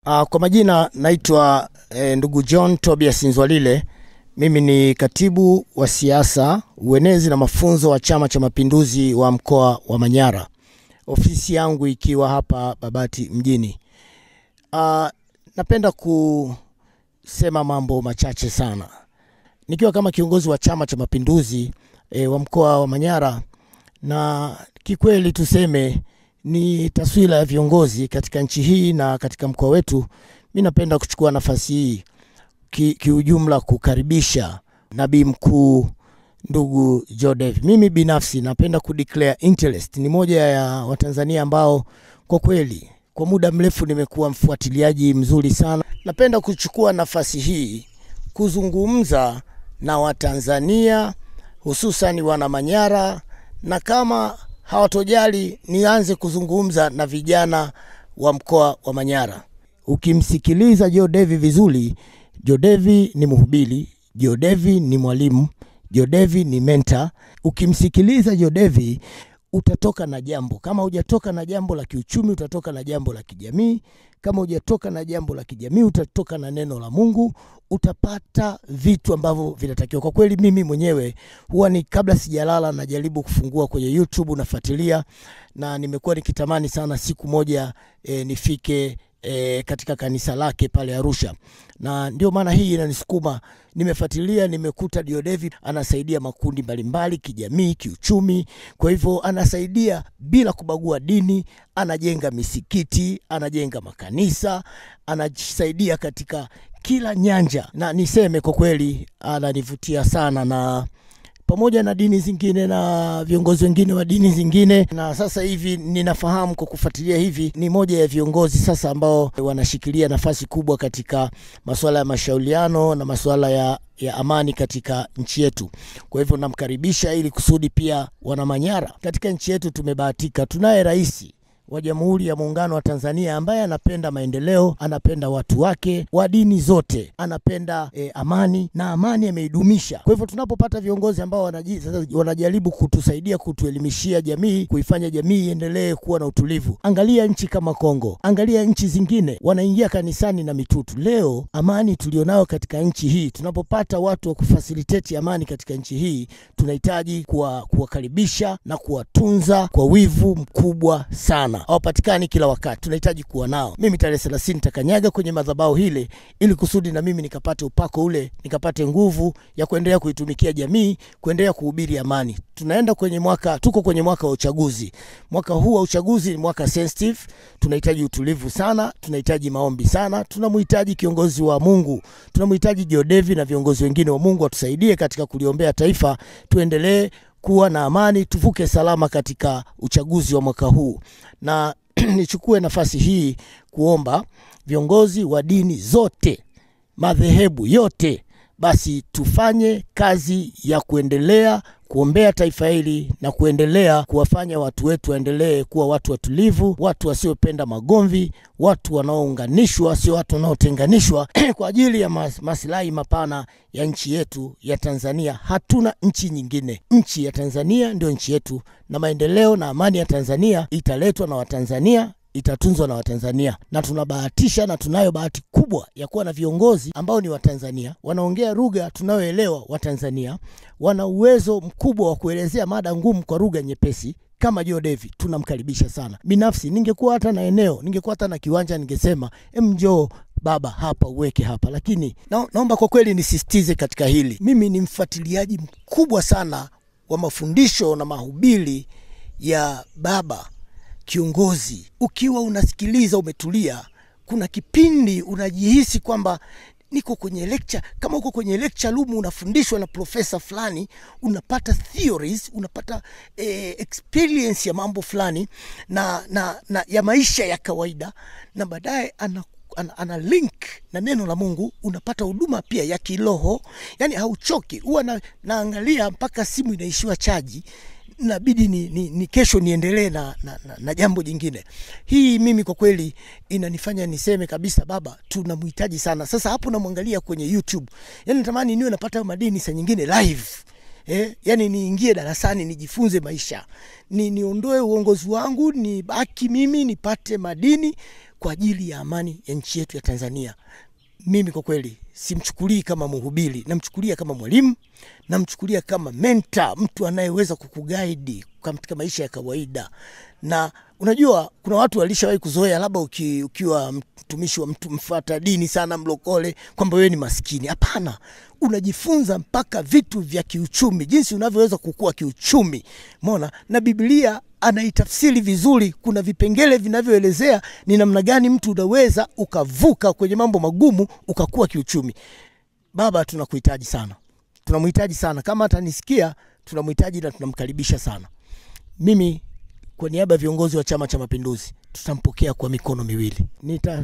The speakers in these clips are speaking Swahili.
Kwa majina naitwa ndugu John Tobias Nzwalile. Mimi ni katibu wa siasa, uenezi na mafunzo wa Chama cha Mapinduzi wa mkoa wa Manyara. Ofisi yangu ikiwa hapa Babati mjini. Napenda kusema mambo machache sana. Nikiwa kama kiongozi wa Chama cha Mapinduzi wa mkoa wa Manyara, na kikweli tuseme ni taswira ya viongozi katika nchi hii na katika mkoa wetu. Mimi napenda kuchukua nafasi hii kiujumla kukaribisha nabii mkuu ndugu Jodev. Mimi binafsi napenda kudeclare interest. Ni moja ya Watanzania ambao kwa kweli kwa muda mrefu nimekuwa mfuatiliaji mzuri sana. Napenda kuchukua nafasi hii kuzungumza na Watanzania, hususan wana Manyara, na kama hawatojali nianze kuzungumza na vijana wa mkoa wa Manyara. Ukimsikiliza Jodev vizuri, Jodev ni mhubiri, Jodev ni mwalimu, Jodev ni mentor. Ukimsikiliza Jodev utatoka na jambo. Kama hujatoka na jambo la kiuchumi, utatoka na jambo la kijamii. Kama hujatoka na jambo la kijamii, utatoka na neno la Mungu. Utapata vitu ambavyo vinatakiwa. Kwa kweli mimi mwenyewe huwa ni kabla sijalala najaribu kufungua kwenye YouTube nafuatilia, na nimekuwa nikitamani sana siku moja nifike katika kanisa lake pale Arusha. Na ndio maana hii inanisukuma. Nimefuatilia, nimekuta Jodev anasaidia makundi mbalimbali kijamii, kiuchumi. Kwa hivyo anasaidia bila kubagua dini, anajenga misikiti, anajenga makanisa, anasaidia katika kila nyanja. Na niseme kwa kweli ananivutia sana, na pamoja na dini zingine na viongozi wengine wa dini zingine. Na sasa hivi ninafahamu kwa kufuatilia hivi ni moja ya viongozi sasa ambao wanashikilia nafasi kubwa katika masuala ya mashauriano na masuala ya amani katika nchi yetu. Kwa hivyo namkaribisha ili kusudi pia wana Manyara. Katika nchi yetu tumebahatika, tunaye rais wa Jamhuri ya Muungano wa Tanzania ambaye anapenda maendeleo, anapenda watu wake wa dini zote, anapenda amani, na amani ameidumisha. Kwa hivyo tunapopata viongozi ambao wanajaribu kutusaidia, kutuelimishia jamii, kuifanya jamii iendelee kuwa na utulivu. Angalia nchi kama Kongo, angalia nchi zingine, wanaingia kanisani na mitutu. Leo amani tulionao katika nchi hii, tunapopata watu wa kufacilitate amani katika nchi hii, tunahitaji kuwakaribisha na kuwatunza kwa wivu mkubwa sana. Hawapatikani kila wakati, tunahitaji kuwa nao. Mimi tarehe 30 nitakanyaga kwenye madhabahu hile ili kusudi na mimi nikapate upako ule, nikapate nguvu ya kuendelea kuitumikia jamii, kuendelea kuhubiri amani. Tuko kwenye mwaka wa uchaguzi. Mwaka huu wa uchaguzi ni mwaka sensitive. Tunahitaji utulivu sana, tunahitaji maombi sana, tunamhitaji kiongozi wa Mungu, tunamhitaji Jodev na viongozi wengine wa Mungu watusaidie katika kuliombea taifa, tuendelee kuwa na amani, tuvuke salama katika uchaguzi wa mwaka huu. Na nichukue nafasi hii kuomba viongozi wa dini zote, madhehebu yote, basi tufanye kazi ya kuendelea kuombea taifa hili na kuendelea kuwafanya watu wetu waendelee kuwa watu watulivu, watu wasiopenda magomvi, watu wanaounganishwa, sio watu wanaotenganishwa kwa ajili ya maslahi mapana ya nchi yetu ya Tanzania. Hatuna nchi nyingine. Nchi ya Tanzania ndio nchi yetu, na maendeleo na amani ya Tanzania italetwa na Watanzania, itatunzwa na Watanzania. Na tunabahatisha na tunayo bahati kubwa ya kuwa na viongozi ambao ni Watanzania, wanaongea lugha tunayoelewa Watanzania, wana uwezo mkubwa wa kuelezea mada ngumu kwa lugha nyepesi. Kama Jodev tunamkaribisha sana. Binafsi ningekuwa hata na eneo, ningekuwa hata na kiwanja, ningesema njoo baba hapa, uweke hapa. Lakini naomba kwa kweli nisisitize katika hili. Mimi ni mfuatiliaji mkubwa sana wa mafundisho na mahubiri ya baba kiongozi. Ukiwa unasikiliza umetulia, kuna kipindi unajihisi kwamba niko kwenye lecture. Kama uko kwenye lecture room unafundishwa na profesa fulani, unapata theories, unapata experience ya mambo fulani na ya maisha ya kawaida, na baadaye ana link na neno la Mungu, unapata huduma pia ya kiroho. Yani hauchoki. Huwa naangalia mpaka simu inaishiwa chaji, inabidi ni kesho niendelee na jambo jingine. Hii mimi kwa kweli inanifanya niseme kabisa baba tunamhitaji sana. Sasa hapo namwangalia kwenye YouTube, yani natamani niwe napata madini saa nyingine live. Yani niingie darasani nijifunze maisha. Niondoe uongozi wangu, nibaki mimi nipate madini kwa ajili ya amani ya nchi yetu ya Tanzania. Mimi kwa kweli simchukulii kama mhubiri, namchukulia kama mwalimu, namchukulia kama mentor, mtu anayeweza kukuguide katika maisha ya kawaida. Na unajua kuna watu walishawahi kuzoea labda ukiwa mtumishi wa mtu mfuata dini sana, mlokole, kwamba wewe ni maskini. Hapana, unajifunza mpaka vitu vya kiuchumi, jinsi unavyoweza kukua kiuchumi. Umeona? Na Biblia anaitafsiri vizuri. Kuna vipengele vinavyoelezea ni namna gani mtu unaweza ukavuka kwenye mambo magumu ukakua kiuchumi. Baba, tunakuhitaji sana. Tunamhitaji sana. Kama atanisikia, tunamhitaji na tunamkaribisha sana. Mimi kwa niaba ya viongozi wa Chama cha Mapinduzi tutampokea kwa mikono miwili.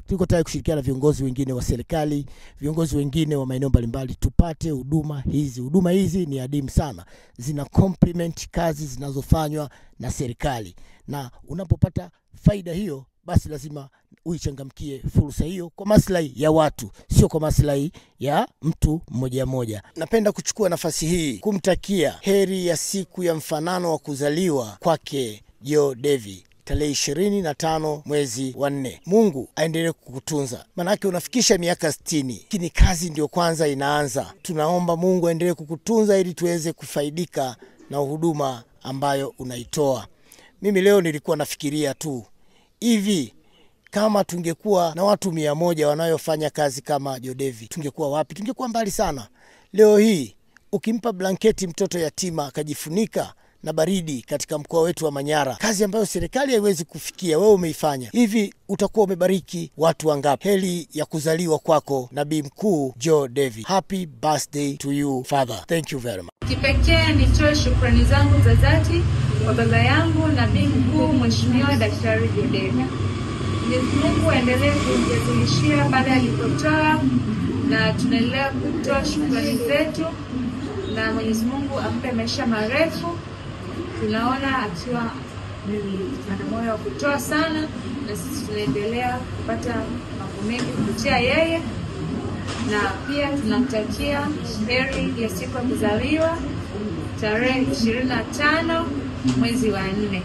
Tuko tayari kushirikiana na viongozi wengine wa serikali, viongozi wengine wa maeneo mbalimbali, tupate huduma hizi. Huduma hizi ni adimu sana. Zina complement kazi zinazofanywa na serikali. Na unapopata faida hiyo, basi lazima uichangamkie fursa hiyo kwa maslahi ya watu, sio kwa maslahi ya mtu mmoja mmoja. Napenda kuchukua nafasi hii kumtakia heri ya siku ya mfanano wa kuzaliwa kwake Joe Devi, tarehe 25 mwezi wa 4. Mungu aendelee kukutunza. Manake unafikisha miaka 60. Lakini kazi ndio kwanza inaanza. Tunaomba Mungu aendelee kukutunza ili tuweze kufaidika na huduma ambayo unaitoa. Mimi leo nilikuwa nafikiria tu, hivi kama tungekuwa na watu 100 wanayofanya kazi kama Joe Devi, tungekuwa wapi? Tungekuwa mbali sana. Leo hii ukimpa blanketi mtoto yatima akajifunika na baridi katika mkoa wetu wa Manyara, kazi ambayo serikali haiwezi kufikia, wewe umeifanya. Hivi utakuwa umebariki watu wangapi? Heri ya kuzaliwa kwako Nabii Mkuu Joe Devi. Happy birthday to you, Father. Thank you very much. Kipekee nitoe shukrani zangu za dhati kwa baba yangu Nabii Mkuu Mheshimiwa Daktari Joe Devi. Mwenyezi Mungu aendelee kumjazilishia baada alipotoa, na tunaendelea kutoa shukrani zetu, na Mwenyezi Mungu ampe maisha marefu. Tunaona akiwa ana moyo wa kutoa sana, na sisi tunaendelea kupata mambo mengi kupitia yeye, na pia tunamtakia heri ya siku ya kuzaliwa tarehe 25 mwezi wa 4.